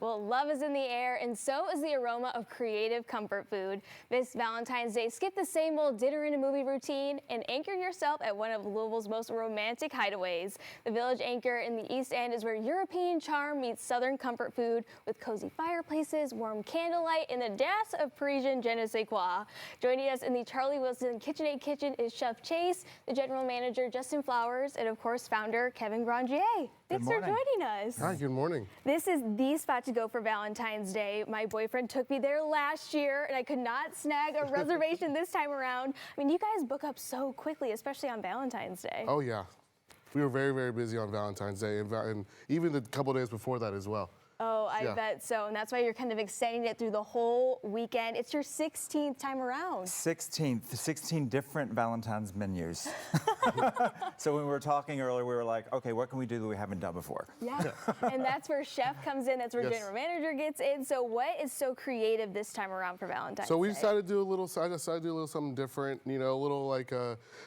Well, love is in the air, and so is the aroma of creative comfort food. This Valentine's Day, skip the same old dinner and a movie routine and anchor yourself at one of Louisville's most romantic hideaways. The Village Anchor in the East End is where European charm meets Southern comfort food with cozy fireplaces, warm candlelight, and a dash of Parisian je ne sais quoi. Joining us in the Charlie Wilson KitchenAid kitchen is Chef Chase, the General Manager Justin Flowers, and of course founder Kevin Grandier. Thanks for joining us. Hi, good morning. This is the spot to go for Valentine's Day. My boyfriend took me there last year, and I could not snag a reservation this time around. I mean, you guys book up so quickly, especially on Valentine's Day. Oh, yeah. We were very, very busy on Valentine's Day, and even the couple days before that as well. Oh, I bet so. And that's why you're kind of extending it through the whole weekend. It's your 16th time around. 16 different Valentine's menus. So when we were talking earlier, we were like, okay, what can we do that we haven't done before? Yeah. And that's where chef comes in. That's where general manager gets in. So what is so creative this time around for Valentine's Day? So we decided to do I decided to do a little something different, you know, a little like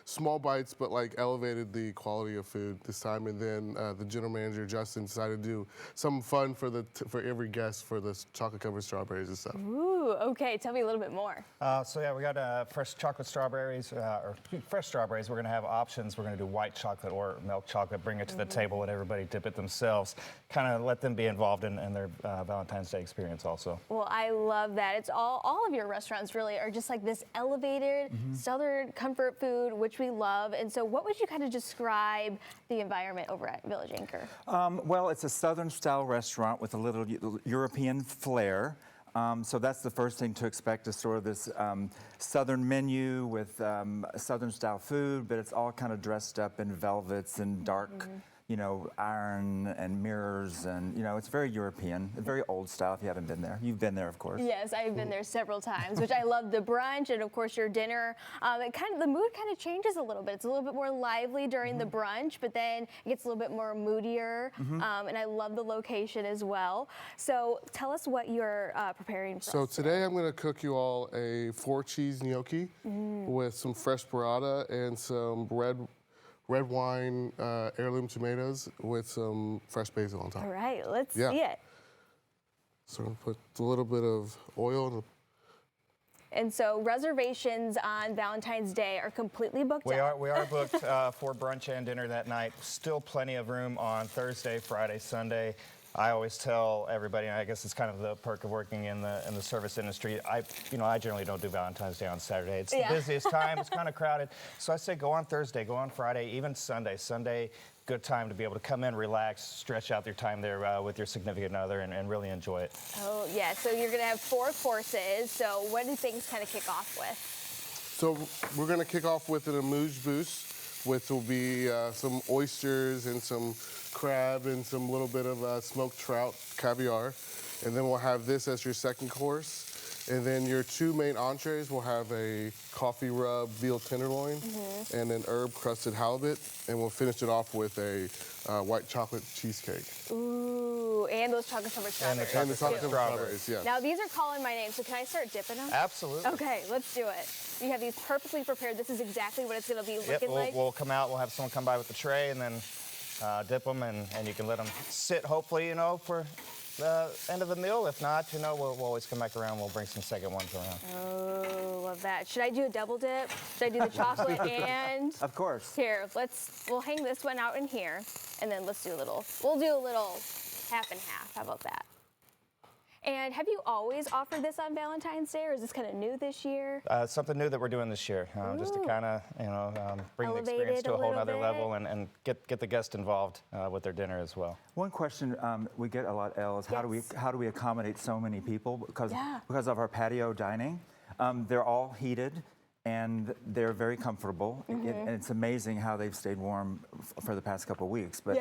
small bites, but like elevated the quality of food this time. And then the general manager, Justin, decided to do something fun for every guest for the chocolate covered strawberries and stuff. Ooh, okay. Tell me a little bit more. So yeah, we got fresh chocolate strawberries, or fresh strawberries. We're going to have options. We're going to do white chocolate or milk chocolate, bring it to the table, let everybody dip it themselves, kind of let them be involved in their Valentine's Day experience also. Well, I love that. It's all of your restaurants really are just like this elevated Southern comfort food, which we love. And so what would you kind of describe the environment over at Village Anchor? Well, it's a Southern style restaurant with a little European flair. So that's the first thing to expect is sort of this Southern menu with Southern style food, but it's all kind of dressed up in velvets and dark, you know, iron and mirrors, and you know, it's very European, very old style. If you haven't been there, you've been there, of course. Yes, I've been there several times, which I love the brunch and of course your dinner. The mood kind of changes a little bit. It's a little bit more lively during the brunch, but then it gets a little bit more moodier. And I love the location as well. So tell us what you're preparing for So us today I'm going to cook you all a 4-cheese gnocchi with some fresh burrata and some red wine heirloom tomatoes with some fresh basil on top. All right, let's see it. So I'm going to put a little bit of oil. And so reservations on Valentine's Day are completely booked out. We are booked for brunch and dinner that night. Still plenty of room on Thursday, Friday, Sunday. I always tell everybody, and I guess it's kind of the perk of working in the service industry. I generally don't do Valentine's Day on Saturday. It's the busiest time. It's kind of crowded. So I say go on Thursday, go on Friday, even Sunday. Sunday, good time to be able to come in, relax, stretch out your time there with your significant other, and really enjoy it. Oh yeah. So you're gonna have 4 courses. So what do things kind of kick off with? So we're going to kick off with an amuse-bouche, which will be some oysters and some crab and some little bit of smoked trout, caviar. And then we'll have this as your second course. And then your 2 main entrees will have a coffee rub veal tenderloin and an herb crusted halibut. And we'll finish it off with a white chocolate cheesecake. Ooh, and those chocolate covered strawberries. And the chocolate covered strawberries, yeah. Now these are calling my name, so can I start dipping them? Absolutely. Okay, let's do it. You have these perfectly prepared. This is exactly what it's gonna be looking like. We'll come out, we'll have someone come by with the tray and then dip them and you can let them sit, hopefully, you know, for the end of the meal. If not, you know, we'll always come back around. We'll bring some second ones around. Oh, love that. Should I do a double dip? Should I do the chocolate and? Of course. Here, we'll hang this one out in here, and then we'll do a little half and half. How about that? And have you always offered this on Valentine's Day, or is this kind of new this year? Something new that we're doing this year, just to kind of, bring Elevate the experience it to a a whole little other bit. level and get the guest involved with their dinner as well. One question we get a lot, Elle, is how do we accommodate so many people because of our patio dining? They're all heated and they're very comfortable. And it's amazing how they've stayed warm for the past couple of weeks. But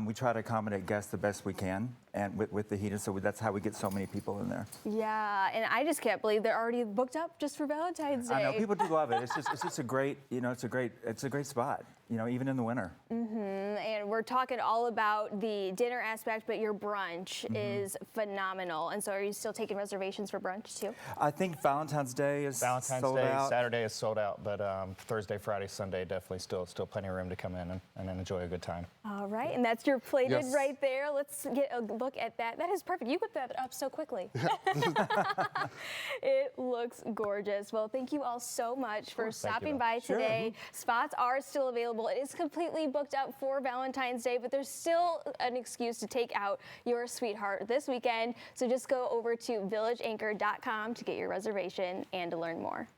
we try to accommodate guests the best we can, and with the heater. So that's how we get so many people in there. Yeah, and I just can't believe they're already booked up just for Valentine's Day. I know people do love it. It's just a great, it's a great spot. even in the winter. And we're talking all about the dinner aspect, but your brunch is phenomenal. And so are you still taking reservations for brunch too? I think Valentine's Day is Valentine's sold Day, out. Saturday is sold out, but Thursday, Friday, Sunday, definitely still plenty of room to come in and enjoy a good time. All right, and that's your plated Yes. right there. Let's get a look at that. That is perfect. You whipped that up so quickly. It looks gorgeous. Well, thank you all so much for stopping by today. Spots are still available. It is completely booked up for Valentine's Day, but there's still an excuse to take out your sweetheart this weekend. So just go over to villageanchor.com to get your reservation and to learn more.